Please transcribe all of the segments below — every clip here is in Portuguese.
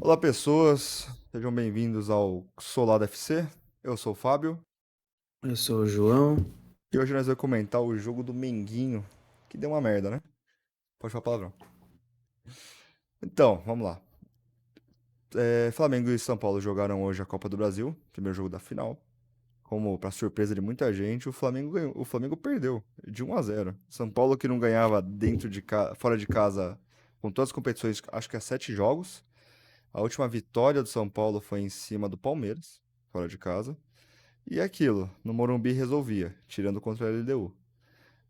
Olá, pessoas, sejam bem-vindos ao Solado FC. Eu sou o Fábio Eu sou o João. e hoje nós vamos comentar o jogo do Menguinho, que deu uma merda, né? Pode falar palavrão. Então, vamos lá. Flamengo e São Paulo jogaram hoje a Copa do Brasil, primeiro jogo da final. Como para surpresa de muita gente, o Flamengo perdeu de 1-0. São Paulo que não ganhava fora de casa com todas as competições, acho que há 7 jogos. A última vitória do São Paulo foi em cima do Palmeiras, fora de casa. E é aquilo, no Morumbi resolvia, tirando contra a LDU.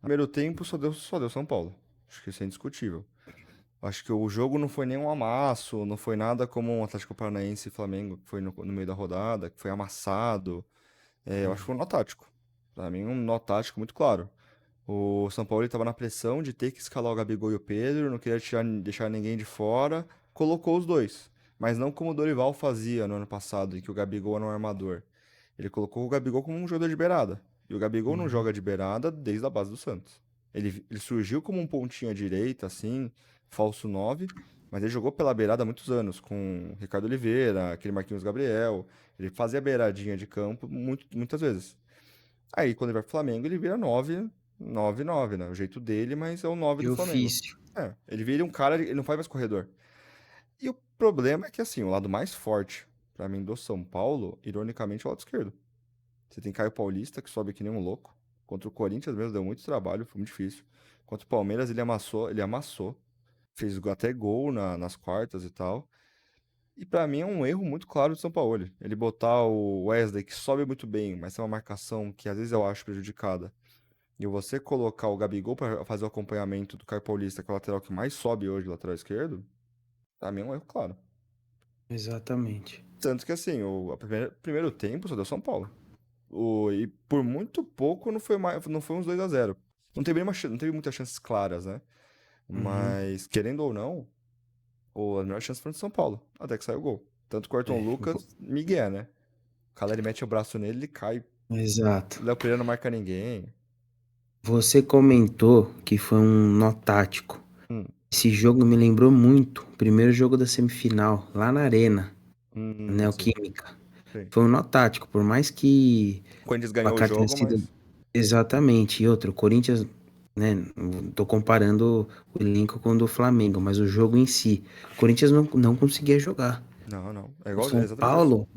Primeiro tempo só deu São Paulo. Acho que isso é indiscutível. Acho que o jogo não foi nem um amasso, não foi nada como um Atlético Paranaense e Flamengo, que foi no meio da rodada, que foi amassado. Eu acho que foi um nó tático. Pra mim, um nó tático muito claro. O São Paulo estava na pressão de ter que escalar o Gabigol e o Pedro, não queria deixar ninguém de fora, colocou os dois. Mas não como o Dorival fazia no ano passado, em que o Gabigol era um armador. Ele colocou o Gabigol como um jogador de beirada. E o Gabigol não Uhum. joga de beirada desde a base do Santos. Ele surgiu como um pontinha direita, assim, falso 9, mas ele jogou pela beirada há muitos anos, com Ricardo Oliveira, aquele Marquinhos Gabriel. Ele fazia beiradinha de campo muitas vezes. Aí, quando ele vai pro Flamengo, ele vira 9, 9, 9, né? O jeito dele, mas é o 9 De do Flamengo. ofício. Ele vira um cara, ele não faz mais corredor. E o problema é que, assim, o lado mais forte, pra mim, do São Paulo, ironicamente, é o lado esquerdo. Você tem Caio Paulista, que sobe que nem um louco. Contra o Corinthians mesmo, deu muito trabalho, foi muito difícil. Contra o Palmeiras, ele amassou, ele amassou. Fez até gol nas quartas e tal. E pra mim é um erro muito claro do São Paulo. Ele botar o Wesley, que sobe muito bem, mas tem uma marcação que às vezes eu acho prejudicada. E você colocar o Gabigol pra fazer o acompanhamento do Caio Paulista, que é o lateral que mais sobe hoje, lateral esquerdo, pra mim é um erro claro. Exatamente. Tanto que assim, primeiro tempo só deu São Paulo. E por muito pouco não foi uns 2-0. Não teve muitas chances claras, né? Uhum. Mas, querendo ou não, as melhores chances foram de São Paulo, até que saiu o gol. Tanto que o Ayrton Vo- Lucas, Miguel, né? O cara ele mete o braço nele, ele cai. Exato. O Léo Pereira não marca ninguém. Você comentou que foi um nó tático. Hum, Esse jogo me lembrou muito o primeiro jogo da semifinal, lá na Arena, na sim, Neoquímica. sim. Foi um nó tático, por mais que O Corinthians o ganhou o placar tenha jogo, sido mas. exatamente. E outro, o Corinthians, né? Não tô comparando o elenco com o do Flamengo, mas o jogo em si. O Corinthians não conseguia jogar. Não, não. O É São exatamente isso. Paulo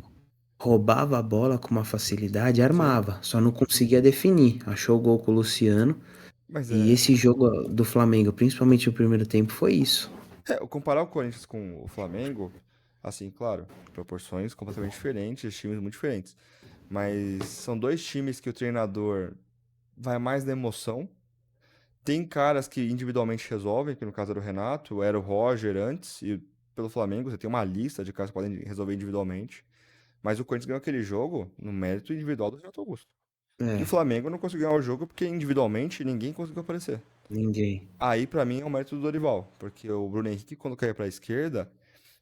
roubava a bola com uma facilidade, Sim. armava, só não conseguia definir. Achou o gol com o Luciano. Mas E esse jogo do Flamengo, principalmente o primeiro tempo, foi isso. comparar o Corinthians com o Flamengo, assim, claro, proporções completamente diferentes, times muito diferentes. Mas são dois times que o treinador vai mais na emoção. Tem caras que individualmente resolvem, que no caso era o Renato, era o Roger antes, e pelo Flamengo você tem uma lista de caras que podem resolver individualmente. Mas o Corinthians ganhou aquele jogo no mérito individual do Renato Augusto. E o É, Flamengo não conseguiu ganhar o jogo porque individualmente ninguém conseguiu aparecer. ninguém. Aí, pra mim, é o mérito do Dorival, porque o Bruno Henrique, quando caiu pra esquerda,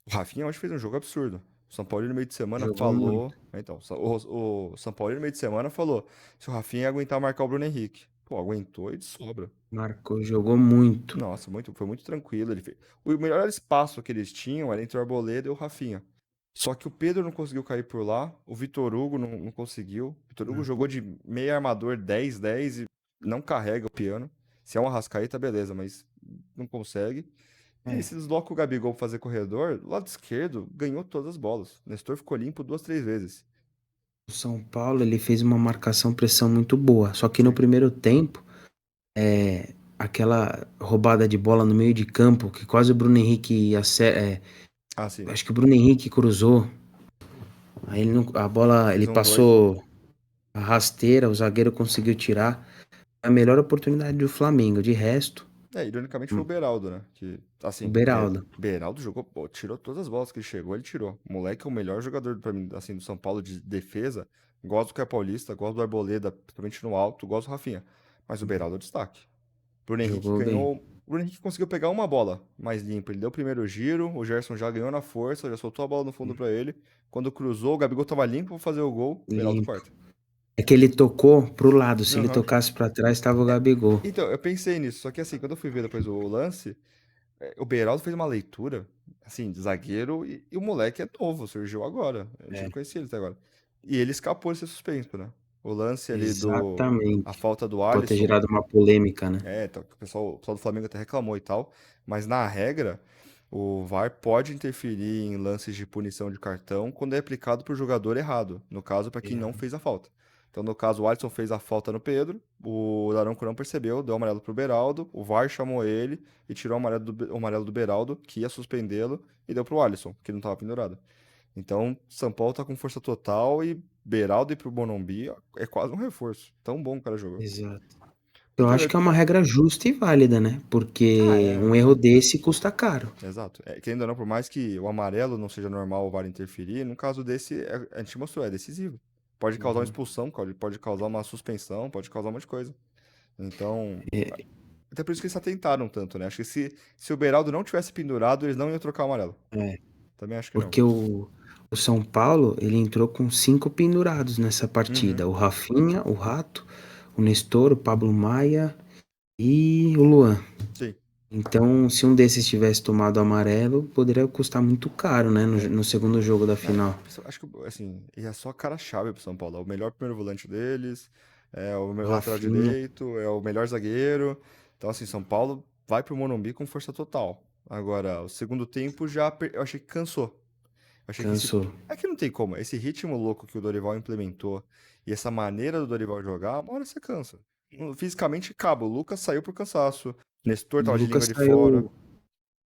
o Rafinha hoje fez um jogo absurdo. O São Paulo no meio de semana Jogou falou. muito. Então, o São Paulo no meio de semana falou se o Rafinha ia aguentar marcar o Bruno Henrique. Pô, aguentou e de sobra. Marcou, jogou muito. Nossa, foi muito tranquilo. O melhor espaço que eles tinham era entre o Arboleda e o Rafinha. Só que o Pedro não conseguiu cair por lá, o Vitor Hugo não conseguiu. O Vitor Hugo Né? jogou de meio armador 10-10 e não carrega o piano. Se é um Arrascaeta, beleza, mas não consegue. E aí É, se desloca o Gabigol pra fazer corredor, do lado esquerdo, ganhou todas as bolas. O Nestor ficou limpo 2, 3 vezes. o São Paulo, ele fez uma marcação-pressão muito boa. Só que no Sim. primeiro tempo, aquela roubada de bola no meio de campo, que quase o Bruno Henrique Ah, sim. acho que o Bruno Henrique cruzou. Aí ele não- a bola, Fez ele um dois. passou a rasteira, o zagueiro conseguiu tirar. A melhor oportunidade do Flamengo. De resto, Ironicamente foi o hum, Beraldo, né? Que, o assim, Beraldo. Beraldo jogou, pô, tirou todas as bolas que ele chegou, ele tirou. O moleque é o melhor jogador, pra mim, assim, do São Paulo de defesa. Gosto do Caio Paulista, gosto do Arboleda, principalmente no alto, gosto do Rafinha. Mas o Beraldo é o destaque. Bruno Henrique Jogou bem. ganhou. O Bruno Henrique conseguiu pegar uma bola mais limpa. Ele deu o primeiro giro, o Gerson já ganhou na força, já soltou a bola no fundo pra ele. Quando cruzou, o Gabigol tava limpo pra fazer o gol, o Beraldo Limpo. corta. É que ele tocou pro lado. Se ele Aham. tocasse pra trás, tava o Gabigol. Então, eu pensei nisso, só que assim, quando eu fui ver depois o lance, o Beraldo fez uma leitura. assim, de zagueiro, e o moleque é novo, surgiu agora. A gente não É, conhecia ele até agora. E ele escapou de ser suspenso, né? O lance ali a exatamente. falta do Pode ter Alisson. gerado uma polêmica, né? Então, o pessoal do Flamengo até reclamou e tal, mas na regra, o VAR pode interferir em lances de punição de cartão quando é aplicado para o jogador errado, no caso, para quem não É, fez a falta. Então, no caso, o Alisson fez a falta no Pedro, o Daronco não percebeu, deu amarelo pro Beraldo, o VAR chamou ele e tirou o amarelo do Beraldo, que ia suspendê-lo, e deu pro Alisson, que não estava pendurado. Então, São Paulo tá com força total e Beraldo ir pro Morumbi é quase um reforço. Tão bom que o cara jogou. exato. E, Eu cara, acho que é uma regra justa e válida, né? Porque é. um erro desse custa caro. Exato. Querendo ou não, por mais que o amarelo não seja normal o VAR interferir, no caso desse, a gente mostrou, é decisivo. Pode causar uma Uhum. expulsão, pode causar uma suspensão, pode causar um monte de coisa. Então, É, até por isso que eles se atentaram tanto, né? Acho que se o Beraldo não tivesse pendurado, eles não iam trocar o amarelo. é. Também acho que não. Porque o São Paulo, ele entrou com 5 pendurados nessa Uhum. partida. O Rafinha, o Rato, o Nestor, o Pablo Maia e o Luan. Sim. Então, se um desses tivesse tomado amarelo, poderia custar muito caro, né? No, É. no segundo jogo da final. Acho que, assim, e é só cara-chave pro São Paulo. É o melhor primeiro volante deles, é o O lateral Rafinha, direito, é o melhor zagueiro. Então, assim, São Paulo vai pro Morumbi com força total. Agora, o segundo tempo eu achei que cansou. Eu achei que esse. cansou. É que não tem como. Esse ritmo louco que o Dorival implementou e essa maneira do Dorival jogar, uma hora você cansa. Fisicamente, acaba. O Lucas saiu por cansaço. Nestor O tava de língua Lucas de fora. saiu,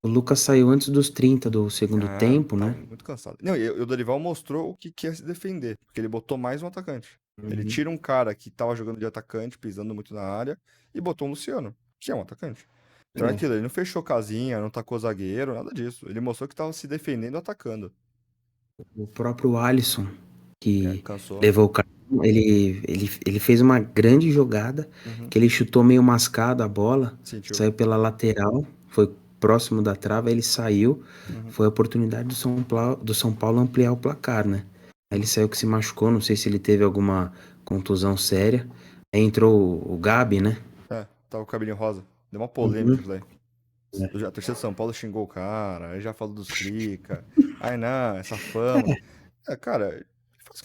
o Lucas saiu antes dos 30 do segundo Ah, tempo, tava né? muito cansado. Não, e o Dorival mostrou o que é se defender, porque ele botou mais um atacante. Ele Uhum. tira um cara que tava jogando de atacante, pisando muito na área, e botou um Luciano, que é um atacante. Então é É, aquilo, ele não fechou casinha, não tacou zagueiro, nada disso. Ele mostrou que tava se defendendo e atacando. o próprio Alisson, que Cansou. levou o cartão, ele fez uma grande jogada, Uhum. que ele chutou meio mascado a bola, Sentiu. saiu pela lateral, foi próximo da trave, aí ele saiu, Uhum. foi a oportunidade do São Paulo ampliar o placar, né? Aí ele saiu que se machucou, não sei se ele teve alguma contusão séria. Aí entrou o Gabi, né? Tava com o cabelinho rosa. Deu uma polêmica Uhum. isso daí. É. A torcida de São Paulo xingou o cara, aí já falou dos Flica. Ai, não, essa fama. Cara,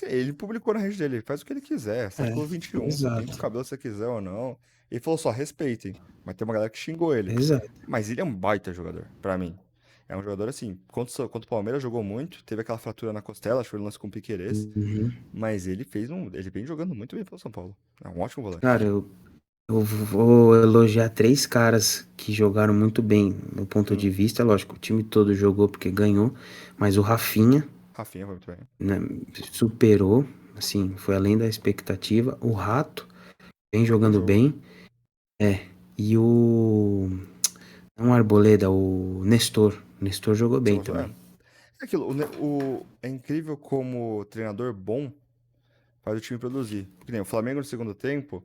ele publicou na rede dele, faz o que ele quiser. É, Século XXI, você pinta o exato, cabelo se você quiser ou não. Ele falou só, respeitem. Mas tem uma galera que xingou ele. exato. Mas ele é um baita jogador, pra mim. É um jogador assim, contra o Palmeiras jogou muito, teve aquela fratura na costela, acho que foi um lance com o Piquerez. Uhum. Mas ele vem jogando muito bem pelo São Paulo. É um ótimo volante. Cara, eu vou elogiar três caras que jogaram muito bem, no ponto Hum, de vista. Lógico, o time todo jogou porque ganhou, mas o Rafinha, Rafinha foi muito bem. né, superou, assim, foi além da expectativa. O Rato vem Fez um bom jogando jogo. bem, e o não o Arboleda, o Nestor. O Nestor jogou Você bem gostou? também. É aquilo, é incrível como treinador bom faz o time produzir. Porque nem o Flamengo no segundo tempo,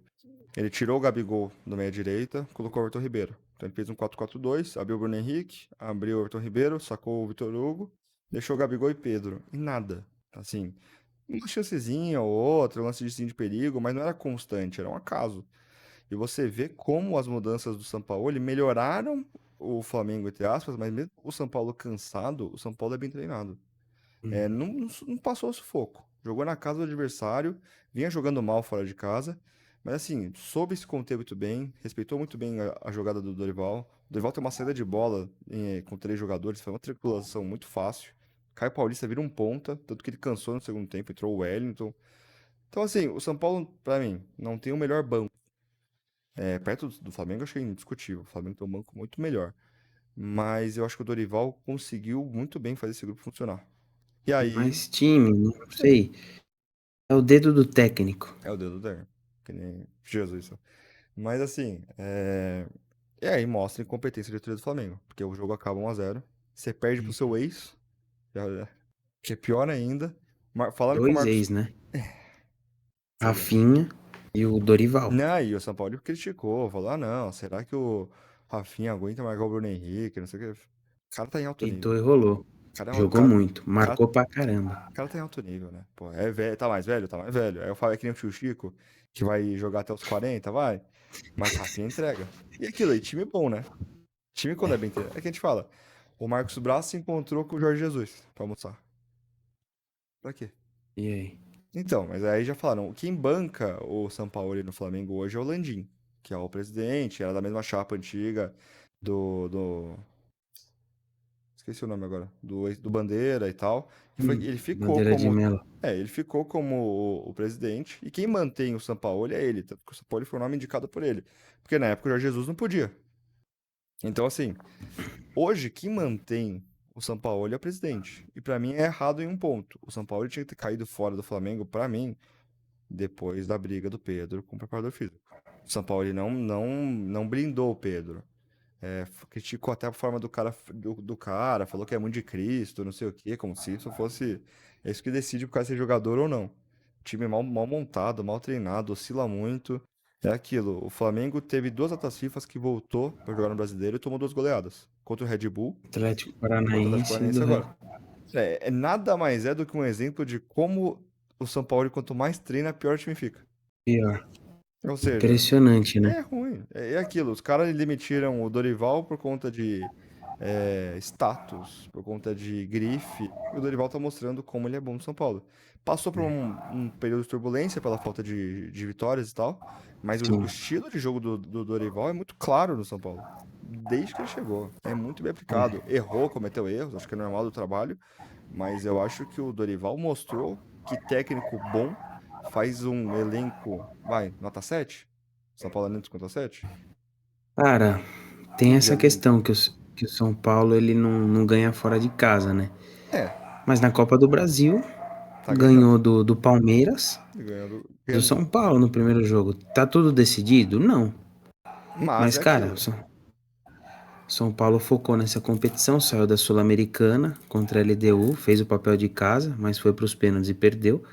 ele tirou o Gabigol do meia-direita, colocou o Everton Ribeiro. Então ele fez um 4-4-2, abriu o Bruno Henrique, abriu o Everton Ribeiro, sacou o Vitor Hugo, deixou o Gabigol e Pedro. E nada. Assim, uma chancezinha ou outra, um lancezinho de perigo, mas não era constante, era um acaso. E você vê como as mudanças do Sampaoli melhoraram o Flamengo, entre aspas, mas mesmo o São Paulo cansado, o São Paulo é bem treinado. Uhum. Não passou sufoco. Jogou na casa do adversário, vinha jogando mal fora de casa, mas assim, soube se conter muito bem, respeitou muito bem a jogada do Dorival. O Dorival tem uma saída de bola com três jogadores, foi uma tripulação muito fácil. Caio Paulista vira um ponta, tanto que ele cansou no segundo tempo, entrou o Wellington. Então, assim, o São Paulo, pra mim, não tem o melhor banco. Perto do Flamengo, eu achei indiscutível. O Flamengo tem um banco muito melhor. Mas eu acho que o Dorival conseguiu muito bem fazer esse grupo funcionar. E aí, Mais time, não sim, sei. É o dedo do técnico. é o dedo dele. Que nem Jesus. Só. Mas assim, e aí mostra a incompetência da diretoria do Flamengo. Porque o jogo acaba 1-0. Você perde pro seu ex, que é pior ainda. Falaram que o Dois Marcos. ex, né? Você vê. Rafinha e o Dorival. Não, e o São Paulo criticou. Falou: ah, não, será que o Rafinha aguenta marcar o Bruno Henrique? Não sei o que. O cara tá em alto Deitou nível. e rolou. O cara, o Jogou cara, muito. o cara, Marcou pra caramba. o cara tá em alto nível, né? Pô, é velho, tá mais velho? Tá mais velho. Aí eu falo, é que nem o tio Chico, que vai jogar até os 40, vai. Mas Rafinha entrega. E aquilo aí, time bom, né? Time quando é bem treinado. É que a gente fala, O Marcos Braz se encontrou com o Jorge Jesus pra almoçar. Pra quê? E aí? Então, mas aí já falaram, quem banca o Sampaoli no Flamengo hoje é o Landim, que é o presidente, era da mesma chapa antiga do esqueci o nome agora, do Bandeira e tal. E ele ficou Bandeira de como, Melo. ele ficou como o presidente, e quem mantém o Sampaoli é ele, tanto que o Sampaoli foi o nome indicado por ele, porque na época o Jorge Jesus não podia. Então, assim, hoje quem mantém o Sampaoli é o presidente. E pra mim é errado em um ponto. O Sampaoli tinha que ter caído fora do Flamengo, pra mim, depois da briga do Pedro com o preparador físico. O Sampaoli não blindou o Pedro. Criticou até a forma do cara, falou que é muito de Cristo, não sei o quê, como se isso fosse. É isso que decide o cara ser jogador ou não. Time mal montado, mal treinado, oscila muito. É aquilo. O Flamengo teve duas datas FIFAs que voltou pra jogar no Brasileiro e tomou duas goleadas. Contra o Red Bull Atlético e contra o Atlético Paranaense Paranaense do agora. Nada mais é do que um exemplo de como o São Paulo, quanto mais treina, pior o time fica. pior. Ou seja, Impressionante, né? é ruim. É aquilo. Os caras demitiram o Dorival por conta de status, por conta de grife. E o Dorival tá mostrando como ele é bom no São Paulo. Passou por um período de turbulência pela falta de vitórias e tal. Mas o Sim. estilo de jogo do Dorival é muito claro no São Paulo. Desde que ele chegou. É muito bem aplicado. É. Errou, cometeu erros, acho que é normal do trabalho. Mas eu acho que o Dorival mostrou que técnico bom faz um elenco, vai, nota 7. São Paulo é nota 7? Cara, tem De essa elenco. questão que o São Paulo ele não ganha fora de casa, né? É, Mas na Copa do Brasil tá ganhando. ganhou do Palmeiras, do Ganhando. São Paulo no primeiro jogo. Tá tudo decidido? Não. Mas Mas, é cara, o aquilo. São Paulo focou nessa competição, saiu da Sul-Americana contra a LDU, fez o papel de casa, mas foi para os pênaltis e perdeu.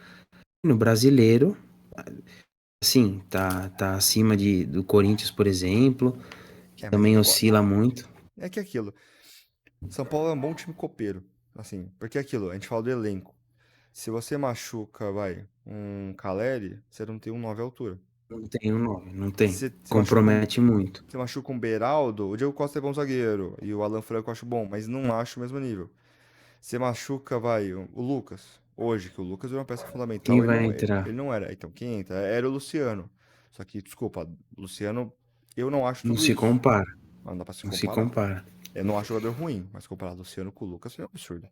No brasileiro, assim, tá acima do Corinthians, por exemplo, que Mas também ó, oscila muito. é que é aquilo. São Paulo é um bom time copeiro. Assim, porque é aquilo, a gente fala do elenco. Se você machuca, vai, um Caleri, você não tem um 9 à altura. Não tem um nome, não tem. Se machuca Compromete muito. se machuca um Beraldo, o Diego Costa é bom zagueiro, e o Alan Franco eu acho bom, mas não acho o mesmo nível. Você machuca, vai, o Lucas. Hoje, que o Lucas era uma peça Quem fundamental, vai entrar? ele não era. Então, quem entra? Era o Luciano. Só que, desculpa, o Luciano, eu não acho Não tudo se isso. compara, Mas não dá pra se não se comparar. compara. Eu não acho jogador ruim, mas comparar Luciano com o Lucas é um absurdo.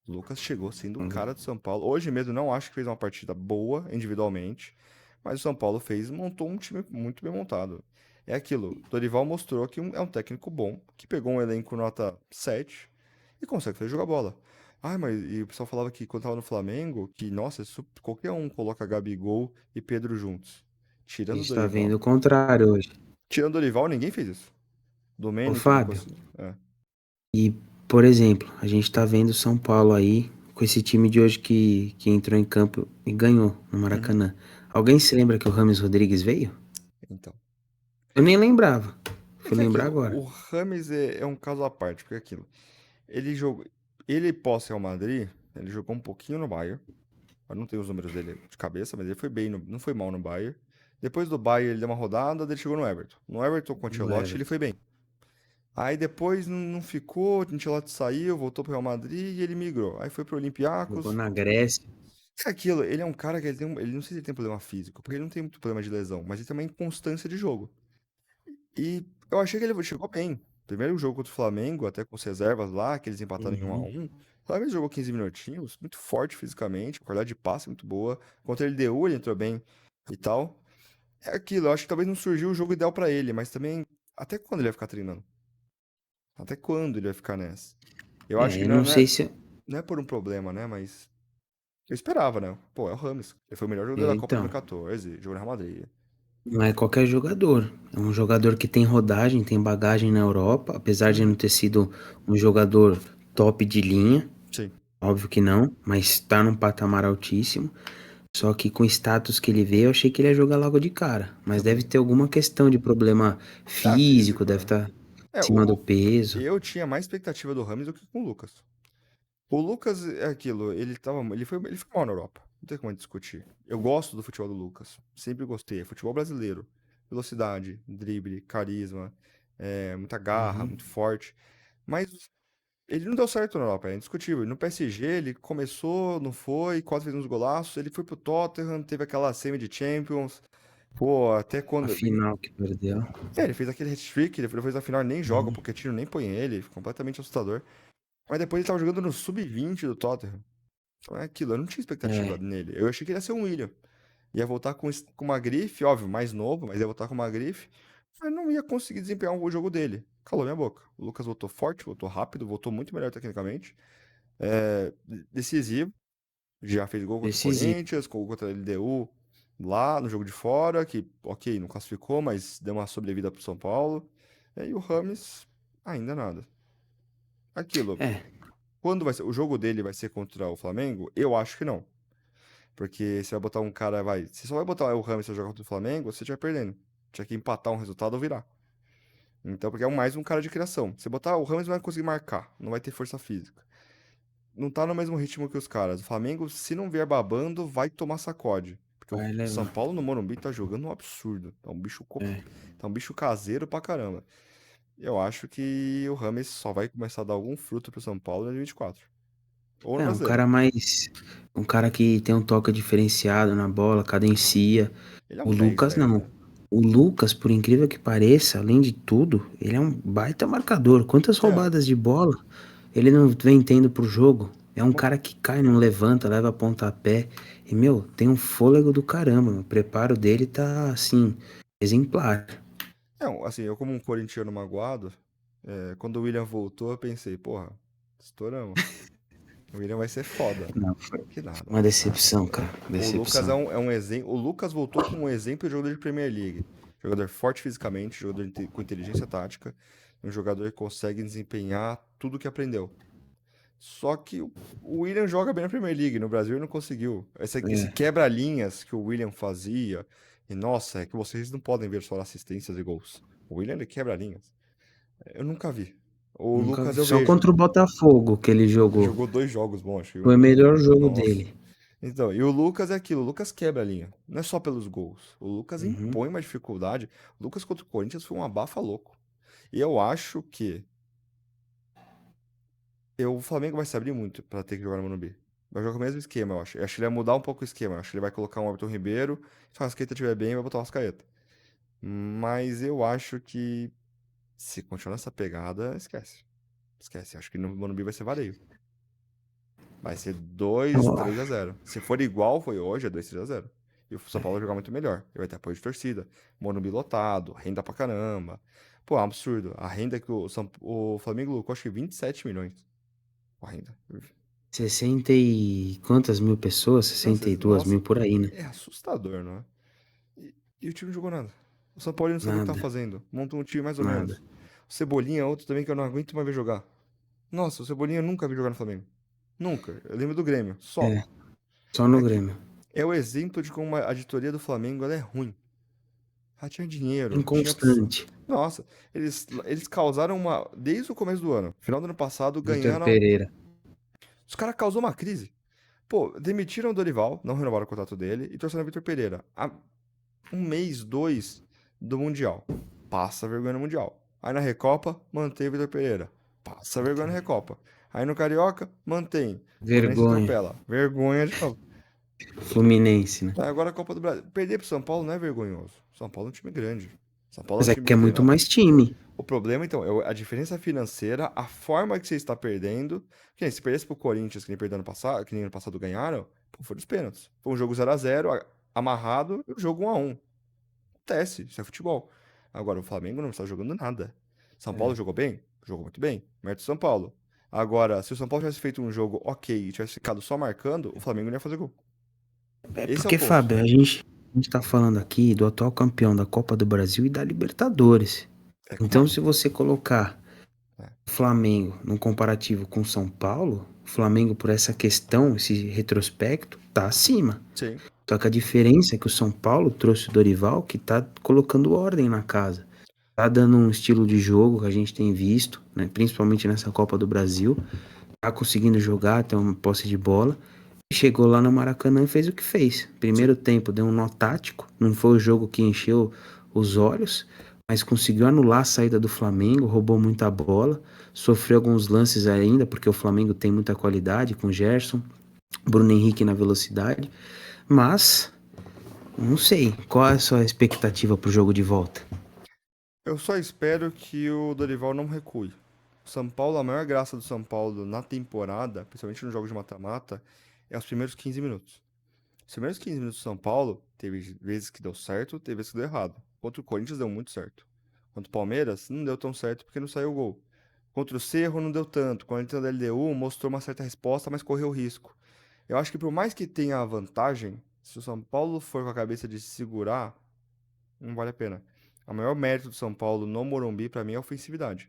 O Lucas chegou sendo o cara do São Paulo. Hoje mesmo não acho que fez uma partida boa individualmente, mas o São Paulo montou um time muito bem montado. É aquilo, Dorival mostrou que é um técnico bom, que pegou um elenco nota 7 e consegue fazer jogar bola. Ah, mas e o pessoal falava que quando tava no Flamengo, que nossa, qualquer um coloca Gabigol e Pedro juntos. A Tirando o gente tá vendo Dorival. o contrário hoje. Tirando o Dorival, ninguém fez isso. Ô, Domênico não Fábio, conseguiu. e, por exemplo, a gente tá vendo o São Paulo aí, com esse time de hoje que entrou em campo e ganhou no Uhum. Maracanã. Alguém se lembra que o Rames Rodrigues veio? Então. Eu nem lembrava. É Fui que é lembrar aquilo, agora. o Rames é um caso à parte, porque é aquilo. Ele jogou. Ele pós Real Madrid, ele jogou um pouquinho no Bayern. Eu não tenho os números dele de cabeça, mas ele foi bem, não foi mal no Bayern. Depois do Bayern, ele deu uma rodada, daí ele chegou no Everton. No Everton com o No Ancelotti, ele Everton. foi bem. Aí depois não ficou, o Ancelotti saiu, voltou pro Real Madrid e ele migrou. Aí foi pro Jogou Olympiacos. na Grécia. É aquilo, ele é um cara que ele não sei se ele tem problema físico, porque ele não tem muito problema de lesão, mas ele tem uma inconstância de jogo. E eu achei que ele chegou bem. Primeiro jogo contra o Flamengo, até com as reservas lá, que eles empataram em 1 a Uhum. 1 O Flamengo jogou 15 minutinhos, muito forte fisicamente, qualidade de passe muito boa. Contra ele deu, ele entrou bem e tal. É aquilo, eu acho que talvez não surgiu o jogo ideal pra ele, mas também até quando ele vai ficar treinando? Até quando ele vai ficar nessa? Eu acho É, que eu não sei se. não é por um problema, né? Mas eu esperava, né? Pô, é o Rames. Ele foi o melhor jogador da Copa Então, 2014, jogou no Real Madrid. não é qualquer jogador. É um jogador que tem rodagem, tem bagagem na Europa, apesar de não Uhum, ter sido um jogador top de linha. sim. Óbvio que não, mas está num patamar altíssimo. Só que com o status que ele veio, eu achei que ele ia jogar logo de cara. Mas deve Também. ter alguma questão de problema Ah, físico, físico, deve é. estar É, acima do peso. eu tinha mais expectativa do Rames do que com o Lucas. O Lucas é aquilo, ele foi mal na Europa. Não tem como a gente discutir. Eu gosto do futebol do Lucas. Sempre gostei. É futebol brasileiro. Velocidade, drible, carisma, muita garra, Uhum. muito forte. Mas Ele não deu certo na Europa, é indiscutível. No PSG ele começou, não foi, quase fez uns golaços. Ele foi pro Tottenham, teve aquela semi de Champions. Pô, até A quando. final que perdeu. É, ele fez aquele hat-trick, ele depois na final nem joga, Uhum. o Pochettino nem põe ele, completamente assustador. Mas depois ele tava jogando no sub-20 do Tottenham. Então é aquilo, eu não tinha expectativa É, nele. Eu achei que ele ia ser um William. Ia voltar com uma grife, óbvio, mais novo, mas ia voltar com uma grife. Mas não ia conseguir desempenhar o jogo dele. Calou minha boca. O Lucas voltou forte, voltou rápido, voltou muito melhor tecnicamente. É, decisivo. Já fez gol contra o decisivo. Corinthians, gol contra a LDU lá no jogo de fora, que, ok, não classificou, mas deu uma sobrevida pro São Paulo. E o Rames, ainda nada. Aquilo, É, quando vai ser, o jogo dele vai ser contra o Flamengo? Eu acho que não. Porque você vai botar um cara, vai. Você só vai botar o Rames pra jogar contra o Flamengo, você já perdendo. Tinha que empatar um resultado ou virar. Então, porque é mais um cara de criação. Você botar o Rames não vai conseguir marcar, não vai ter força física. Não tá no mesmo ritmo que os caras. O Flamengo, se não vier babando, vai tomar sacode. Porque o vai São levar. Paulo no Morumbi tá jogando um absurdo. É. Tá um bicho caseiro pra caramba. Eu acho que o Rames só vai começar a dar algum fruto pro São Paulo em 2024. Ou no É, um Brasileiro. cara mais. Um cara que tem um toque diferenciado na bola, cadencia. Ele é O um 10, Lucas velho. não. O Lucas, por incrível que pareça, além de tudo, ele é um baita marcador. Quantas É, roubadas de bola ele não vem tendo pro jogo? É um uma- cara que cai, não levanta, leva pontapé. E, meu, tem um fôlego do caramba. O preparo dele tá, assim, exemplar. assim, eu como um corintiano magoado, quando o William voltou, eu pensei, porra, estouramos. O William vai ser foda. Não, foi Que nada. uma decepção, cara. O Lucas é Decepção. um exemplo. O Lucas voltou como um exemplo de jogador de Premier League. Jogador forte fisicamente, jogador com inteligência tática, um jogador que consegue desempenhar tudo que aprendeu. Só que o William joga bem na Premier League, no Brasil ele não conseguiu. Esse É, quebra-linhas que o William fazia, e nossa, é que vocês não podem ver só assistências e gols. O William ele quebra linhas. Eu nunca vi. O nunca Lucas vi. eu Só vejo. contra o Botafogo que ele Ele jogou. jogou 2 jogos bons, acho que Foi o melhor jogo nossa. dele. Então, e o Lucas é aquilo, o Lucas quebra a linha. Não é só pelos gols. O Lucas Uhum. impõe uma dificuldade. O Lucas contra o Corinthians foi um abafa louco. E eu acho que o Flamengo vai se abrir muito pra ter que jogar no Morumbi. Vai jogar com o mesmo esquema, eu acho. Eu acho que ele vai mudar um pouco o esquema. Eu acho que ele vai colocar um Everton Ribeiro. Se o Rascaeta estiver bem, vai botar o Rascaeta. Mas eu acho que se continuar nessa pegada, esquece. Esquece. Acho que no Morumbi vai ser vareio. Vai ser dois Ó, 3-0. Se for igual foi hoje, é 2-3-0. E o São Paulo vai jogar muito melhor. Ele vai ter apoio de torcida. Morumbi lotado, renda pra caramba. Pô, é um absurdo. A renda que o Flamengo lucrou, acho que 27 milhões. A renda. 60 e quantas mil pessoas? Sessenta e duas Nossa, mil por aí, né? é assustador, não é? E o time não jogou nada. O São Paulo não sabe o que tá Nada, fazendo. Montou um time mais ou nada. menos. O Cebolinha é outro também que eu não aguento mais ver jogar. Nossa, o Cebolinha eu nunca vi jogar no Flamengo. Nunca. Eu lembro do Grêmio, só. É, só no Aqui, Grêmio. é o exemplo de como a diretoria do Flamengo ela é ruim. Ela tinha dinheiro, tinha opção. Inconstante. Nossa, eles causaram uma. Desde o começo do ano, final do ano passado, Vitor ganharam. Pereira. Os caras causou uma crise. Pô, demitiram o Dorival, não renovaram o contrato dele e trouxeram o Vitor Pereira. Há um mês, dois do Mundial. Passa vergonha no Mundial. Aí na Recopa, mantém o Vitor Pereira. Passa vergonha na Recopa. Aí no Carioca, mantém. Fluminense Vergonha. atropela. Vergonha de novo. Fluminense, né? Aí agora a Copa do Brasil. Perder pro São Paulo não é vergonhoso. São Paulo é um time grande. São Paulo é um Mas é time que é bem muito treinado. mais time. O problema, então, é a diferença financeira, a forma que você está perdendo. Que nem se perdesse pro Corinthians, que nem perdeu ano passado, que nem ano passado ganharam, pô, foi dos pênaltis. Foi um jogo 0-0 amarrado, e o jogo 1-1. Acontece, isso é futebol. Agora, o Flamengo não está jogando nada. São Paulo É. jogou bem? Jogou muito bem. Mérito do São Paulo. Agora, se o São Paulo tivesse feito um jogo ok e tivesse ficado só marcando, o Flamengo não ia fazer gol. É Esse é o porque, ponto. Fábio, a gente tá falando aqui do atual campeão da Copa do Brasil e da Libertadores. É Então, claro. se você colocar É. o Flamengo num comparativo com o São Paulo, o Flamengo, por essa questão, esse retrospecto, tá acima. Sim. Só que a diferença é que o São Paulo trouxe o Dorival, que tá colocando ordem na casa. Tá dando um estilo de jogo que a gente tem visto, né, principalmente nessa Copa do Brasil. Tá conseguindo jogar, tem uma posse de bola. Chegou lá no Maracanã e fez o que fez. Sim. Primeiro tempo deu um nó tático, não foi o jogo que encheu os olhos, mas conseguiu anular a saída do Flamengo, roubou muita bola, sofreu alguns lances ainda, porque o Flamengo tem muita qualidade com Gerson, Bruno Henrique na velocidade, mas não sei, qual é a sua expectativa pro jogo de volta? Eu só espero que o Dorival não recue. São Paulo, a maior graça do São Paulo na temporada, principalmente nos jogos de mata-mata, é os primeiros 15 minutos. Os primeiros 15 minutos do São Paulo, teve vezes que deu certo, teve vezes que deu errado. Contra o Corinthians deu muito certo. Contra o Palmeiras, não deu tão certo porque não saiu o gol. Contra o Cerro não deu tanto. Contra o LDU mostrou uma certa resposta, mas correu risco. Eu acho que por mais que tenha a vantagem, se o São Paulo for com a cabeça de se segurar, não vale a pena. O maior mérito do São Paulo no Morumbi, pra mim, é a ofensividade.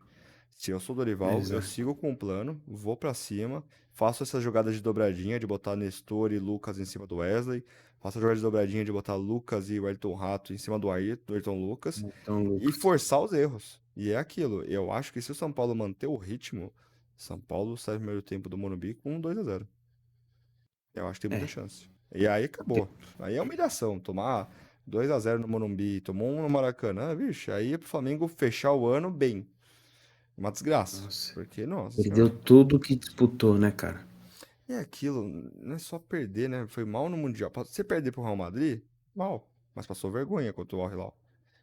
Se eu sou o Dorival, eu Exato. sigo com o plano, vou pra cima, faço essas jogadas de dobradinha, de botar Nestor e Lucas em cima do Wesley, faço a jogada de dobradinha de botar Lucas e Wellington Rato em cima do Ayrton Lucas, Então, e Lucas, forçar os erros. E é aquilo, eu acho que se o São Paulo manter o ritmo, São Paulo sai no primeiro tempo do Morumbi com um 2-0. Eu acho que tem muita é, chance. E aí te- acabou. Aí é humilhação. Tomar 2-0 no Morumbi, tomou um no Maracanã, vixe, aí é pro Flamengo fechar o ano bem. Uma desgraça. nossa, Porque, nossa perdeu senhora. tudo que disputou, né, cara? É aquilo, não é só perder, né? Foi mal no Mundial. Você perder pro Real Madrid, mal. Mas passou vergonha contra o Al Hilal.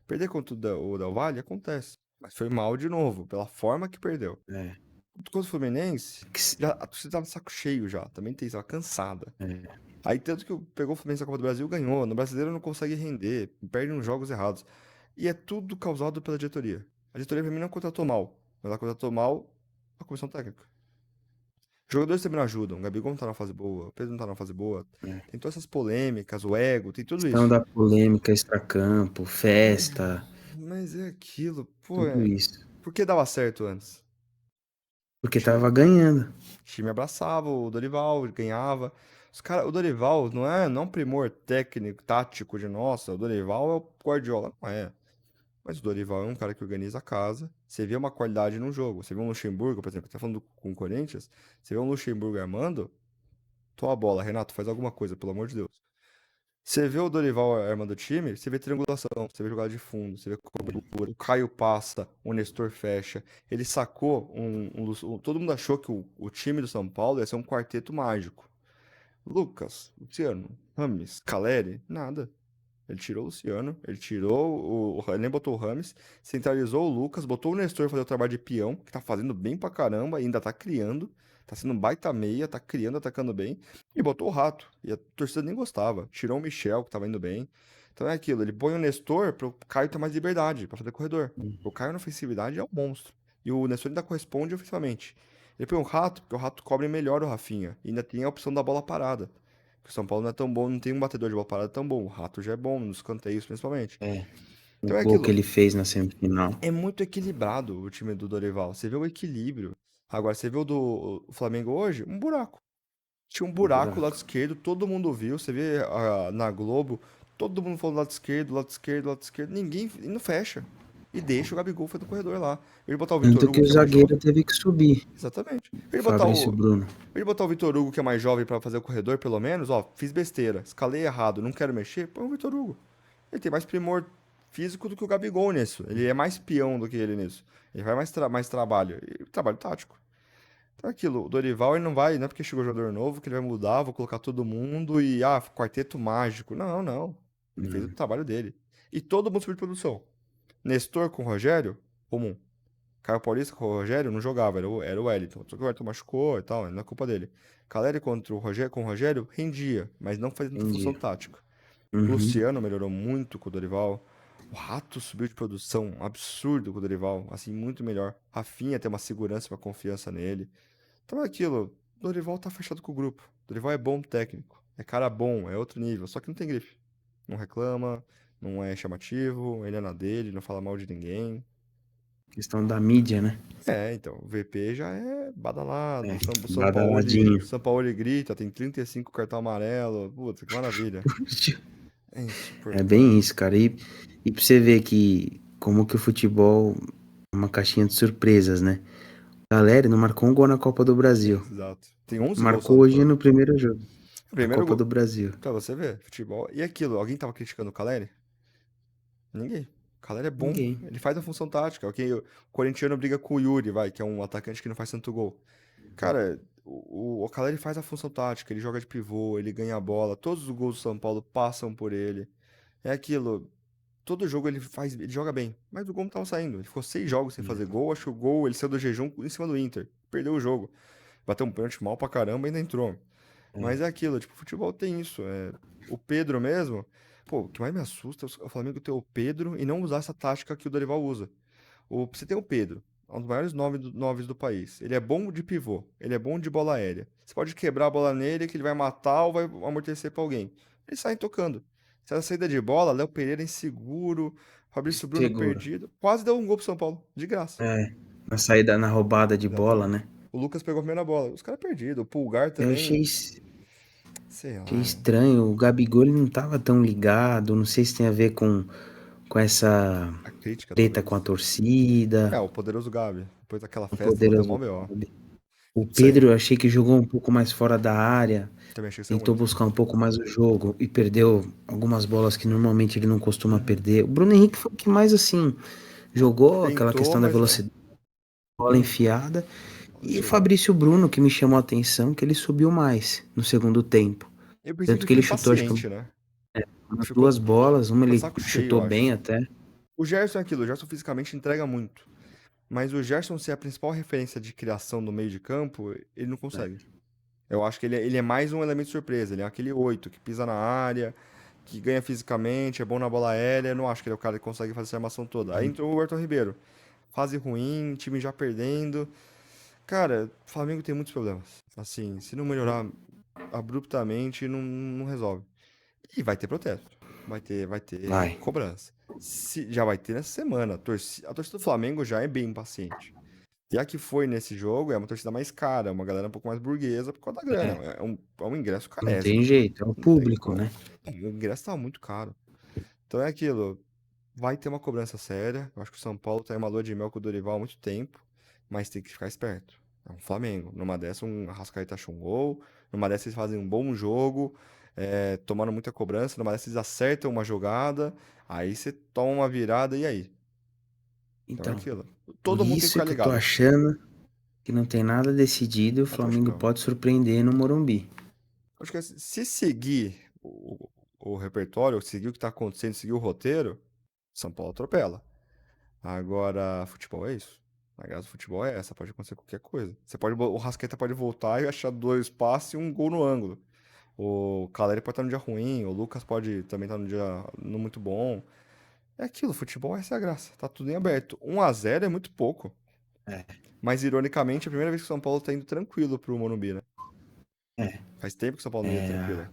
Perder contra o Del Valle acontece. Mas foi mal de novo, pela forma que perdeu. É, Contra o Fluminense, que se- já, a torcida tava de saco cheio já. Também tem, tava cansada. é, Aí tanto que pegou o Fluminense na Copa do Brasil, ganhou. No Brasileiro não consegue render, perde nos jogos errados. E é tudo causado pela diretoria. A diretoria pra mim não contratou mal, mas ela contratou mal a comissão técnica. Os jogadores também não ajudam. O Gabigol não tá na fase boa, o Pedro não tá na fase boa. é. Tem todas essas polêmicas, o ego, tem tudo Questão isso. da polêmica, extracampo, Mas, festa, mas é aquilo, pô, tudo isso. por que dava certo antes? O Porque time, tava ganhando. o time abraçava o Dorival, ganhava. O Dorival não é um primor técnico, tático de nossa, o Dorival é o Guardiola, não é. Mas o Dorival é um cara que organiza a casa. Você vê uma qualidade no jogo. Você vê um Luxemburgo, por exemplo, tá falando com o Corinthians. Você vê um Luxemburgo armando, toma a bola, Renato, faz alguma coisa, pelo amor de Deus. Você vê o Dorival armando o time, você vê triangulação, você vê jogada de fundo, você vê cobertura. O Caio passa, o Nestor fecha. Ele sacou todo mundo achou que o time do São Paulo ia ser um quarteto mágico. Lucas, Luciano, Rames, Caleri, nada. Ele tirou o Luciano, ele tirou ele nem botou o Rames, centralizou o Lucas, botou o Nestor fazer o trabalho de peão, que tá fazendo bem pra caramba, ainda tá criando, tá sendo um baita meia, tá criando, atacando bem, e botou o Rato, e a torcida nem gostava. Tirou o Michel, que tava indo bem. Então é aquilo, ele põe o Nestor pro Caio ter mais liberdade pra fazer corredor. O Caio na ofensividade é um monstro, e o Nestor ainda corresponde ofensivamente. Ele põe o Rato, porque o Rato cobre melhor o Rafinha, e ainda tem a opção da bola parada. O São Paulo não é tão bom, não tem um batedor de bola parada tão bom. O Rato já é bom, nos canteios principalmente. É, o Então é gol que aquilo. ele fez na semifinal. É muito equilibrado o time do Dorival. Você vê o equilíbrio. Agora, você vê o Flamengo hoje, um buraco. Tinha um Um buraco do lado buraco. esquerdo, todo mundo viu. Você vê na Globo, todo mundo falando lado esquerdo, lado esquerdo, lado esquerdo. Ninguém e não fecha. E deixa o Gabigol fazer o corredor lá. Ele botar o Vitor Tanto Hugo, que o que é mais jovem. zagueiro teve que subir, Exatamente. o Fabrício Bruno. Ele botar o Vitor Hugo, que é mais jovem, pra fazer o corredor, pelo menos, ó, fiz besteira, escalei errado, não quero mexer, põe o Vitor Hugo. Ele tem mais primor físico do que o Gabigol nisso. Ele é mais peão do que ele nisso. Ele vai mais trabalho. E trabalho tático. Então é aquilo, o Dorival ele não vai, não é porque chegou jogador novo que ele vai mudar, vou colocar todo mundo e, quarteto mágico. Não, não. Ele fez o Hum, trabalho dele. E todo mundo subiu de produção. Nestor com o Rogério, comum. Caio Paulista com o Rogério não jogava, era o Wellington. Só que o Wellington machucou e tal, não é culpa dele. Caleri contra o Rogério, com o Rogério rendia, mas não fazia tanta função entendi. tática. Uhum. Luciano melhorou muito com o Dorival. O Rato subiu de produção, absurdo com o Dorival, assim, muito melhor. Rafinha tem uma segurança, uma confiança nele. Então é aquilo, o Dorival tá fechado com o grupo. O Dorival é bom técnico, é cara bom, é outro nível, só que não tem grife. Não reclama, não é chamativo, ele é na dele, não fala mal de ninguém. Questão da mídia, né? É, então, o VP já é badalado, É, O badaladinho. Sampaoli grita, tem 35 cartão amarelo, puta, que maravilha. É É bem isso, insuportável. cara. E pra você ver que como que o futebol é uma caixinha de surpresas, né? O Caleri não marcou um gol na Copa do Brasil. Exato. Tem 11 gols só Marcou no hoje Flamengo. no primeiro jogo da Primeiro Copa do gol, Brasil. pra você ver, futebol. E aquilo, alguém tava criticando o Caleri? Ninguém. O Caleri é bom, Ninguém. ele faz a função tática. Ok, o corintiano briga com o Yuri, vai, que é um atacante que não faz tanto gol. Cara, o Caleri faz a função tática, ele joga de pivô, ele ganha a bola, todos os gols do São Paulo passam por ele. É aquilo, todo jogo ele faz, ele joga bem, mas o gol não tava saindo. Ele ficou 6 jogos sem fazer gol, acho que o gol ele saiu do jejum em cima do Inter, perdeu o jogo. Bateu um pênalti mal pra caramba e ainda entrou. Mas É, é aquilo, tipo, futebol tem isso. O Pedro mesmo, pô, o que mais me assusta é o Flamengo ter o Pedro e não usar essa tática que o Dorival usa. Você tem o Pedro, é um dos maiores noves do país. Ele é bom de pivô, ele é bom de bola aérea. Você pode quebrar a bola nele que ele vai matar ou vai amortecer pra alguém. Eles saem tocando. Se a saída de bola, Léo Pereira inseguro, Fabrício Bruno seguro. perdido. Quase deu um gol pro São Paulo, de graça. É, na saída, na roubada de bola, Exatamente. né? O Lucas pegou a primeira bola. Os caras perdidos. O Pulgar Eu também, sei achei lá. estranho. O Gabigol ele não tava tão ligado. Não sei se tem a ver com essa A crítica, treta com a talvez. torcida. O poderoso Gabi. Depois daquela O festa lá, deu mó poderoso BO. Gabi. O Sei. Pedro, eu achei que jogou um pouco mais fora da área. Também achei que saiu Tentou muito. buscar um pouco mais o jogo e perdeu algumas bolas que normalmente ele não costuma Uhum. perder. O Bruno Henrique foi o que mais assim jogou aquela Tentou, questão da mas é. velocidade, bola enfiada. Não E o chegou. Fabrício Bruno, que me chamou a atenção, que ele subiu mais no segundo tempo. Eu pensei que Tanto ele que ficou ele chutou, acho que impaciente, né? umas Ficou, duas bolas, uma ficou de ele saco cheio, eu chutou bem acho. até. O Gerson é aquilo, o Gerson fisicamente entrega muito. Mas o Gerson ser a principal referência de criação no meio de campo, ele não consegue. Eu acho que ele é mais um elemento surpresa. Ele é aquele 8 que pisa na área, que ganha fisicamente, é bom na bola aérea. Eu não acho que ele é o cara que consegue fazer essa armação toda. Aí entrou o Everton Ribeiro. Fase ruim, time já perdendo. Cara, o Flamengo tem muitos problemas. Assim, se não melhorar abruptamente, não resolve. E vai ter protesto. Vai ter Vai. cobrança. Já vai ter nessa semana. A torcida do Flamengo já é bem impaciente. E a que foi nesse jogo é uma torcida mais cara, uma galera um pouco mais burguesa por conta da grana. É, É um ingresso não tem carésimo. jeito, é o Não tem público, como. né? O ingresso tá muito caro. Então é aquilo. Vai ter uma cobrança séria. Eu acho que o São Paulo tá em uma lua de mel com o Dorival há muito tempo, mas tem que ficar esperto. É um Flamengo. Numa dessa, um Arrascaeta acha um gol. Numa dessa, eles fazem um bom jogo, tomando muita cobrança. Numa dessa, eles acertam uma jogada. Aí você toma uma virada e aí? Então é Então, aquilo. por Todo mundo tem que isso ficar que eu tô ligado. achando que não tem nada decidido e o Eu também acho que Flamengo não. pode surpreender no Morumbi. Acho que assim, se seguir o repertório, seguir o que tá acontecendo, seguir o roteiro, São Paulo atropela. Agora, futebol é isso. A graça do futebol é essa, pode acontecer qualquer coisa. O Rascaeta pode voltar e achar dois passes e um gol no ângulo. O Caleri pode estar no dia ruim, o Lucas pode também estar no dia não muito bom. É aquilo, futebol essa é a graça. Tá tudo em aberto. 1-0 é muito pouco. É, Mas, ironicamente, é a primeira vez que o São Paulo tá indo tranquilo pro Morumbi, né? é. Faz tempo que o São Paulo não ia tranquilo.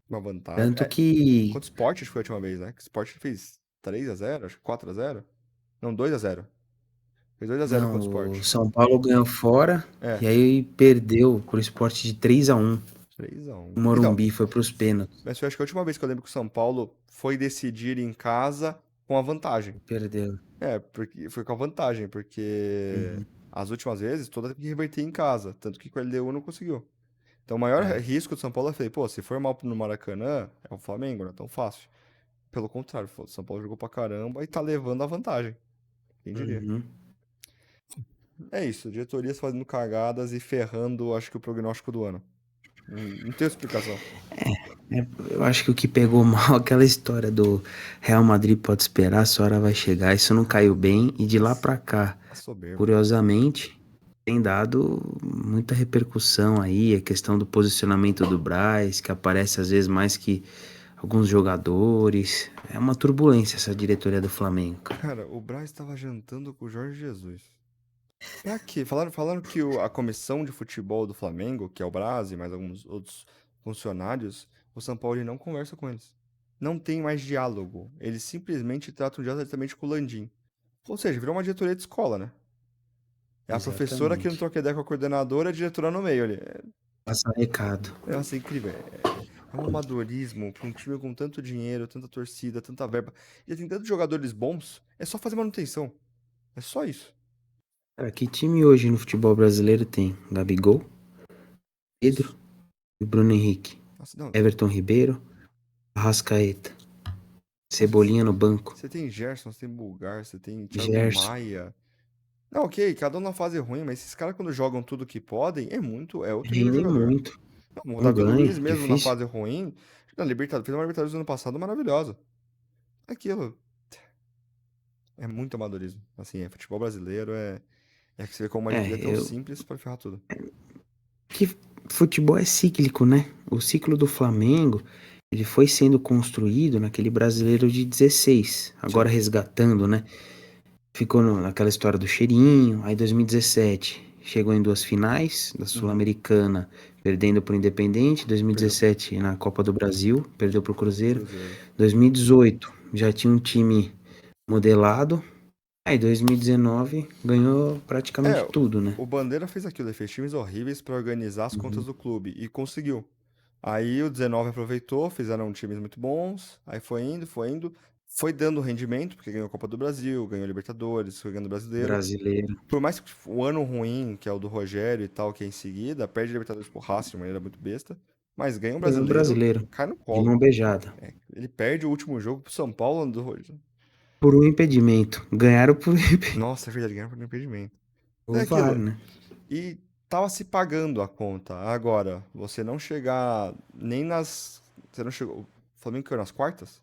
Uma vantagem. Tanto que Contra o Sport, acho que foi a última vez, né? Que o Sport fez 3-0, acho que 4-0. Não, 2-0. Fez 2-0 contra o não, o Sport. São Paulo ganhou fora É, e aí perdeu por esporte de 3-1. 3-1. O Então, Morumbi foi pros pênaltis. mas foi acho que a última vez que eu lembro que o São Paulo foi decidir em casa com a vantagem. Perdeu. Porque foi com a vantagem, porque Uhum. as últimas vezes toda teve que reverter em casa, tanto que com a LDU não conseguiu. Então o maior É. risco do São Paulo é falei, pô, se for mal no Maracanã, é o Flamengo, não é tão fácil. Pelo contrário, o São Paulo jogou pra caramba e tá levando a vantagem. Quem diria? Uhum. É isso, diretorias fazendo cagadas e ferrando, acho que o prognóstico do ano. Não tem explicação. É, eu acho que o que pegou mal é aquela história do Real Madrid pode esperar, sua hora vai chegar. Isso não caiu bem e de lá pra cá, A soberba. curiosamente, tem dado muita repercussão aí, a questão do posicionamento do Braz, que aparece às vezes mais que alguns jogadores. É uma turbulência essa diretoria do Flamengo, cara. Cara, o Braz estava jantando com o Jorge Jesus. Pra quê? Falaram que a comissão de futebol do Flamengo, que é o Braz e mais alguns outros funcionários, o São Paulo ele não conversa com eles. Não tem mais diálogo. Eles simplesmente tratam diretamente com o Landim. Ou seja, virou uma diretoria de escola, né? É a professora que não Exatamente. troca ideia com a coordenadora, a diretora no meio ali. Passa recado. Nossa, é incrível. É um amadorismo para um time com tanto dinheiro, tanta torcida, tanta verba. E tem tantos jogadores bons, é só fazer manutenção. É só isso. Cara, que time hoje no futebol brasileiro tem Gabigol, Isso. Pedro e Bruno Henrique, Nossa, não, Everton Ribeiro, Arrascaeta. Cebolinha no banco. Você tem Gerson, você tem Bulgar, você tem Thiago Gerson. Maia. Não, ok, cada um na fase ruim, mas esses caras quando jogam tudo que podem, é outro nível de Rendem jogador. muito. Não, o Não Davi ganha. Luiz mesmo na Difícil. fase ruim, na Libertadores, fez uma Libertadores no ano passado maravilhosa. Aquilo é muito amadorismo. Assim, futebol brasileiro é que você vê como a gente é tão Eu. simples pra ferrar tudo. Que futebol é cíclico, né? O ciclo do Flamengo, ele foi sendo construído naquele brasileiro de 16, agora Sim. resgatando, né? Ficou naquela história do cheirinho, aí 2017 chegou em duas finais da Uhum. Sul-Americana, perdendo para o Independente, Perdeu 2017 na Copa do Brasil, perdeu para o pro Cruzeiro, Cruzeiro. 2018 já tinha um time modelado, aí 2019 ganhou É, praticamente tudo, né? o Bandeira fez aquilo, ele fez times horríveis pra organizar as contas Uhum. do clube e conseguiu. Aí o 19 aproveitou, fizeram times muito bons, aí foi indo, foi dando rendimento, porque ganhou a Copa do Brasil, ganhou a Libertadores, foi ganhando o Brasileiro. Brasileiro, Por mais que o ano ruim, que é o do Rogério e tal, que é em seguida, perde a Libertadores pro Racing de maneira muito besta, mas ganha o ganhou o Brasileiro, Brasileiro, cai no de colo. mão beijada. É, ele perde o último jogo pro São Paulo do Rogério. Por um impedimento. Ganharam por Nossa, é verdade, ganha por impedimento. É o VAR, aquilo. né? E tava se pagando a conta. Agora, você não chegar nem nas. Você não chegou. O Flamengo caiu nas quartas?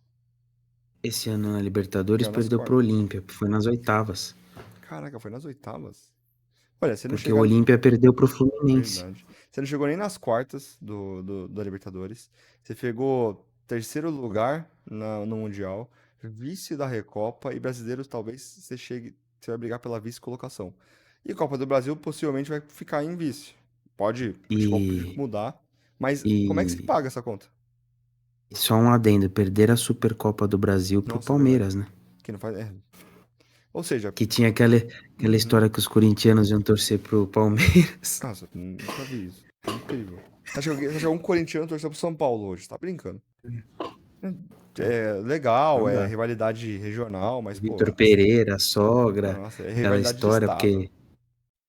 Esse ano na Libertadores Caiu nas perdeu pro quartas. Olímpia, foi nas oitavas. Caraca, foi nas oitavas. Olha, você não Porque o chegar. Olímpia perdeu pro Fluminense. Verdade. Você não chegou nem nas quartas da Libertadores. Você pegou terceiro lugar no Mundial, vice da Recopa e brasileiro talvez você chegue. Você vai brigar pela vice-colocação. E Copa do Brasil possivelmente vai ficar em vice. Pode, o futebol pode E, mudar. Mas como é que se e, paga essa conta? e só um adendo, perderam a Supercopa do Brasil pro Nossa, é verdade. Palmeiras, né? Que não faz. Ou seja, Que tinha aquela uhum. história que os corintianos iam torcer pro Palmeiras. Nossa, nunca vi isso. Incrível. Você acha que um corintiano torceu pro São Paulo hoje? Tá brincando. É legal, Não é dá. rivalidade regional, mas, pô, Vitor Pereira, sogra, nossa, é aquela rivalidade de história, estado. porque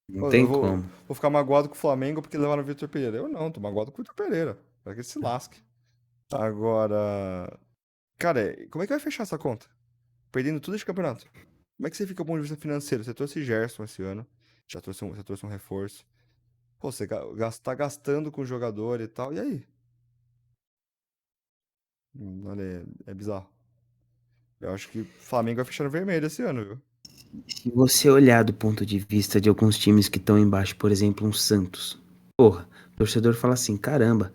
não Pô, tem eu vou, como. vou ficar magoado com o Flamengo porque levaram o Vitor Pereira. Eu não, tô magoado com o Vitor Pereira. Pra que ele se lasque. Agora, cara, como é que vai fechar essa conta? Perdendo tudo esse campeonato. Como é que você fica do ponto de vista financeiro? Você trouxe Gerson esse ano, você trouxe um reforço. Pô, você tá gastando com o jogador e tal, e aí? Olha, é bizarro. Eu acho que o Flamengo vai fechar no vermelho esse ano, viu? Se você olhar do ponto de vista de alguns times que estão embaixo, por exemplo, um Santos. Porra, o torcedor fala assim: caramba,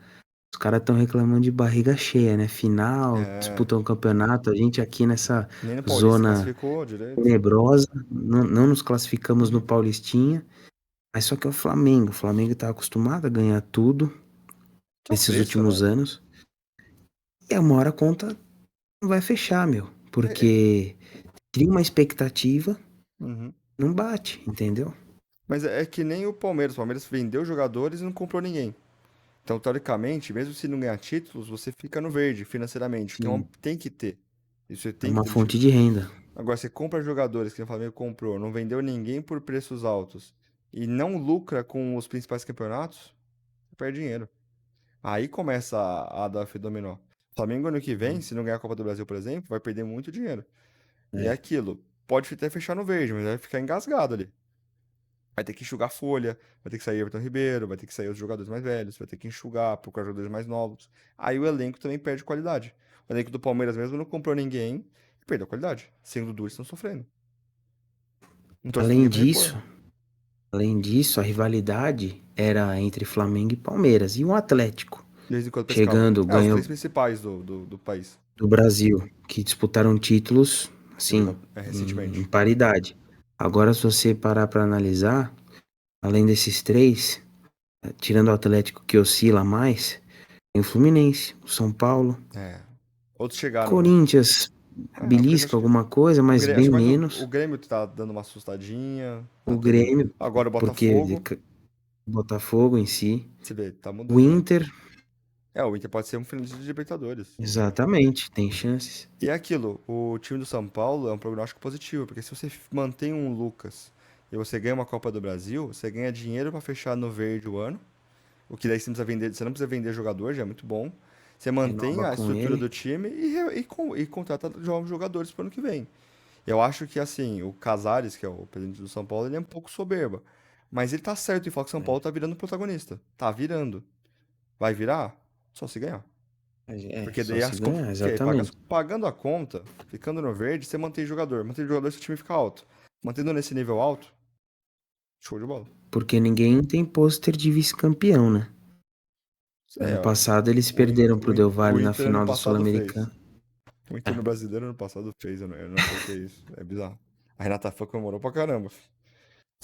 os caras estão reclamando de barriga cheia, né? Final, É, disputam um campeonato, a gente aqui nessa nem no Paulista zona classificou direito. tenebrosa, não nos classificamos no Uhum. Paulistinha, mas só que é o Flamengo. O Flamengo tá acostumado a ganhar tudo Que é o nesses preço, últimos né? anos. E uma hora a conta não vai fechar, meu. É, Porque cria uma expectativa, uhum. não bate, entendeu? Mas é que nem o Palmeiras. O Palmeiras vendeu jogadores e não comprou ninguém. Então, teoricamente, mesmo se não ganhar títulos, você fica no verde financeiramente, que Sim, tem que ter. Isso você é tem que uma ter no time. fonte de renda. Agora, você compra jogadores que o Flamengo comprou, não vendeu ninguém por preços altos e não lucra com os principais campeonatos, você perde dinheiro. Aí começa a dar efeito dominó. O Flamengo ano que vem, se não ganhar a Copa do Brasil, por exemplo, vai perder muito dinheiro. E é É. aquilo. Pode até fechar no verde, mas vai ficar engasgado ali. Vai ter que enxugar a folha, vai ter que sair Everton Ribeiro, vai ter que sair os jogadores mais velhos, vai ter que enxugar, procurar jogadores mais novos. Aí o elenco também perde qualidade. O elenco do Palmeiras mesmo não comprou ninguém e perdeu qualidade. Sem o Dudu, eles estão sofrendo. Não trouxe Além ninguém pra repor. disso, além disso, a rivalidade era entre Flamengo e Palmeiras. E o Atlético, De vez em quando pescava. chegando, É, os três ganhou principais do país. do Brasil, que disputaram títulos, assim, em Recentemente. paridade. Agora, se você parar para analisar, além desses três, tirando o Atlético que oscila mais, tem o Fluminense, o São Paulo, É. Outros chegaram, né? Corinthians, É, o Corinthians belisca acho que. alguma coisa, mas Acho bem que mais o menos. Grêmio tá dando uma assustadinha. Tá O tendo. Grêmio, Agora o porque Botafogo. o Botafogo em si. Você vê, tá O mudando. Inter, É, o Inter pode ser um finalista de Libertadores. exatamente, tem chances. E é aquilo, o time do São Paulo é um prognóstico positivo, porque se você mantém um Lucas e você ganha uma Copa do Brasil, você ganha dinheiro pra fechar no verde o ano, o que daí você não precisa vender, você não precisa vender jogador, já é muito bom. Você mantém renova a com estrutura do ele. time e contrata novos jogadores para o ano que vem. Eu acho que, assim, o Casares, que é o presidente do São Paulo, ele é um pouco soberba. Mas ele tá certo em falar que o São Paulo tá virando protagonista. Tá virando. Vai virar? Só se ganhar. Porque Só daí se ganhar, porque exatamente. pagando a conta, ficando no verde, você mantém jogador. Mantém jogador, seu time fica alto. Mantendo nesse nível alto, show de bola. Porque ninguém tem pôster de vice-campeão, né? É, Ano ó, passado eles perderam pro Del O Valle na Inter ano final do passado fez. Sul-Americano. O Inter no Brasileiro ano passado fez, eu não sei o que é isso. É bizarro. A Renata Fã comemorou pra caramba.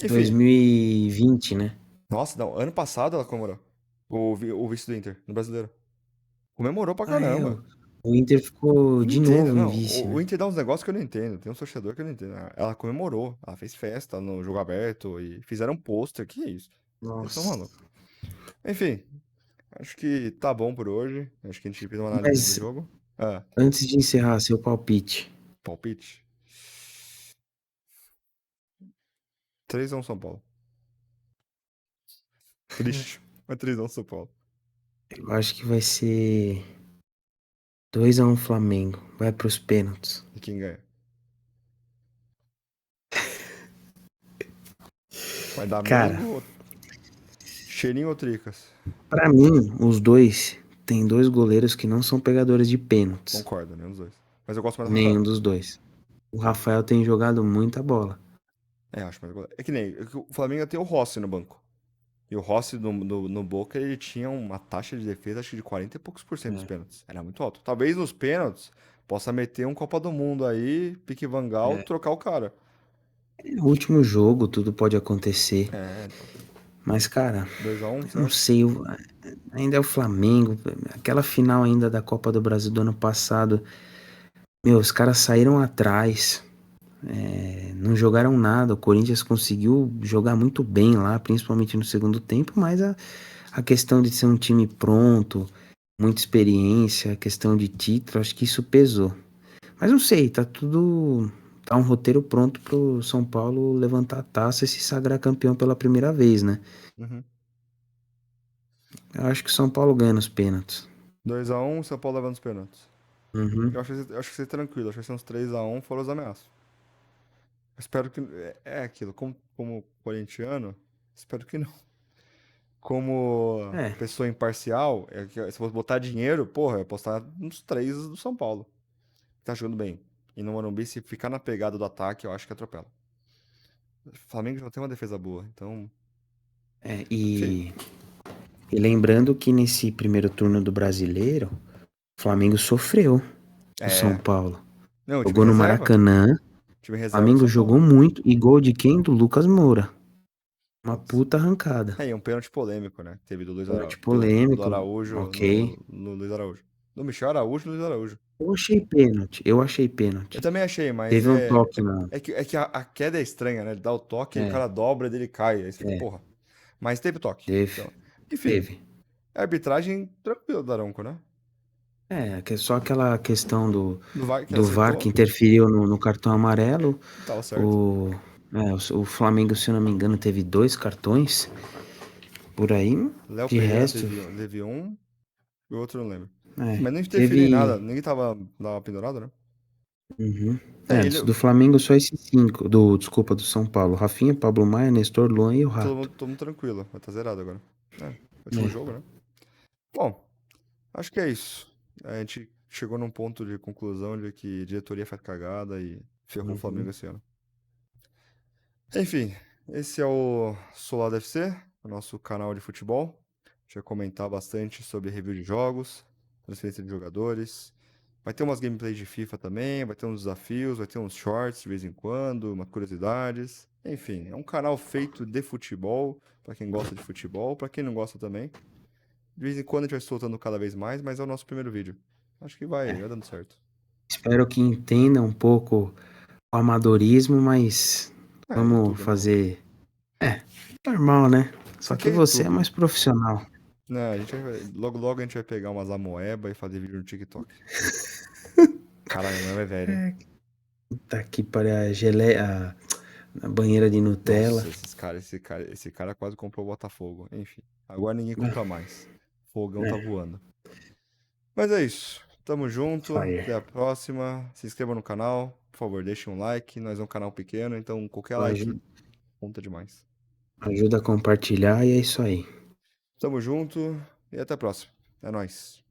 Enfim, 2020, né? nossa, não, ano passado ela comemorou. O vice do Inter no Brasileiro. Comemorou pra Ah, é. caramba. O Inter ficou Não de entendo, novo em não. vice, O né? Inter dá uns negócios que eu não entendo. Tem um torcedor que eu não entendo. Ela comemorou, ela fez festa no jogo aberto e fizeram um pôster. Que é isso? Eles são Nossa. malucos. Enfim, acho que tá bom por hoje. Acho que a gente fez uma análise do Mas jogo. Ah, antes de encerrar, seu palpite. palpite. 3-1 São Paulo. Triste. Mas 3-1 São Paulo. Eu acho que vai ser 2-1 Flamengo. Vai pros pênaltis. E quem ganha? Vai dar Cara, Mengo, Cheirinho ou Tricas? pra mim, os dois tem dois goleiros que não são pegadores de pênaltis. Concordo, nenhum dos dois. Mas eu gosto mais do Rafael. Nenhum dos dois. O Rafael tem jogado muita bola. É, acho mais goleiro. É que o Flamengo tem o Rossi no banco. E o Rossi no Boca, ele tinha uma taxa de defesa, acho que de 40 e poucos por cento dos É, pênaltis. Era muito alto. Talvez nos pênaltis possa meter um Copa do Mundo aí, pique Vangal, é. trocar o cara. No último jogo, tudo pode acontecer. É, então. Mas, cara, 2-1, eu você não acha? sei. Ainda é o Flamengo. Aquela final ainda da Copa do Brasil do ano passado. Meu, os caras saíram atrás. Não jogaram nada. O Corinthians conseguiu jogar muito bem lá, principalmente no segundo tempo, mas a questão de ser um time pronto, muita experiência, a questão de título, acho que isso pesou. Mas não sei, tá tudo. Tá um roteiro pronto pro São Paulo levantar a taça e se sagrar campeão pela primeira vez, né? Uhum. Eu acho que o São Paulo ganha nos pênaltis. 2-1, São Paulo levando os pênaltis. Uhum. Eu acho que vai ser tranquilo. Acho que vai ser uns 3-1, fora os ameaças. Espero que. É aquilo, como corintiano, espero que não. Como É, pessoa imparcial, se eu fosse botar dinheiro, porra, eu ia apostar nos três do São Paulo. Tá jogando bem. E no Morumbi, se ficar na pegada do ataque, eu acho que atropela. O Flamengo já tem uma defesa boa, então. é, Enfim. e lembrando que nesse primeiro turno do Brasileiro, o Flamengo sofreu o São É. Paulo. Não, o time Jogou no reserva. Maracanã, Time o reserva do Flamengo São jogou Paulo. muito e gol de quem? Do Lucas Moura. Uma Putz. puta arrancada. É, e um pênalti polêmico, né? Teve Pênalti do polêmico, Araújo ok. no Luiz Araújo. Do Michel Araújo no Luiz Araújo. Eu achei Eu pênalti. também achei, mas Teve um toque na. é que a queda é estranha, né? Ele dá o toque e o É, cara dobra dele cai. Aí você fica, é, porra. Mas teve toque. teve, Então, enfim, teve. a arbitragem tranquila do Aronco, né? É, que é só aquela questão Do VAR que do VAR que acertou, interferiu no cartão amarelo. tava certo. O, o Flamengo, se eu não me engano, teve dois cartões por aí. Léo De Pereira resto, teve um e o outro eu não lembro. é, Mas não interferiu em nada, teve. ninguém tava pendurado, né? Uhum. É, É, ele, do Flamengo só esses cinco. Desculpa, do São Paulo. Rafinha, Pablo Maia, Nestor, Luan e o Rato. todo mundo tranquilo, vai estar zerado agora. É, último É, jogo, né? Bom, acho que é isso. A gente chegou num ponto de conclusão de que a diretoria faz cagada e ferrou o Flamengo uhum, esse ano. Enfim, esse é o Solado FC, o nosso canal de futebol. A gente vai comentar bastante sobre review de jogos, transferência de jogadores. Vai ter umas gameplays de FIFA também, vai ter uns desafios, vai ter uns shorts de vez em quando, umas curiosidades. Enfim, é um canal feito de futebol, para quem gosta de futebol, para quem não gosta também. De vez em quando a gente vai soltando cada vez mais, mas é o nosso primeiro vídeo. Acho que vai é. dando certo. Espero que entenda um pouco o amadorismo, mas É, vamos YouTube, né? fazer. É, normal, né? Isso Só aqui que é você é YouTube. mais profissional. Não, logo logo a gente vai pegar umas amoeba e fazer vídeo no TikTok. Caralho, a amoeba é velha, hein? Tá aqui para a geleia, a banheira de Nutella. Nossa, esse cara quase comprou o Botafogo. Enfim, agora ninguém compra mais. Fogão tá É, voando. Mas é isso. Tamo junto. Até Fire. a próxima. Se inscreva no canal. Por favor, deixe um like. Nós é um canal pequeno, então qualquer like Aju- conta demais. Ajuda a compartilhar e é isso aí. Tamo junto e até a próxima. É nóis.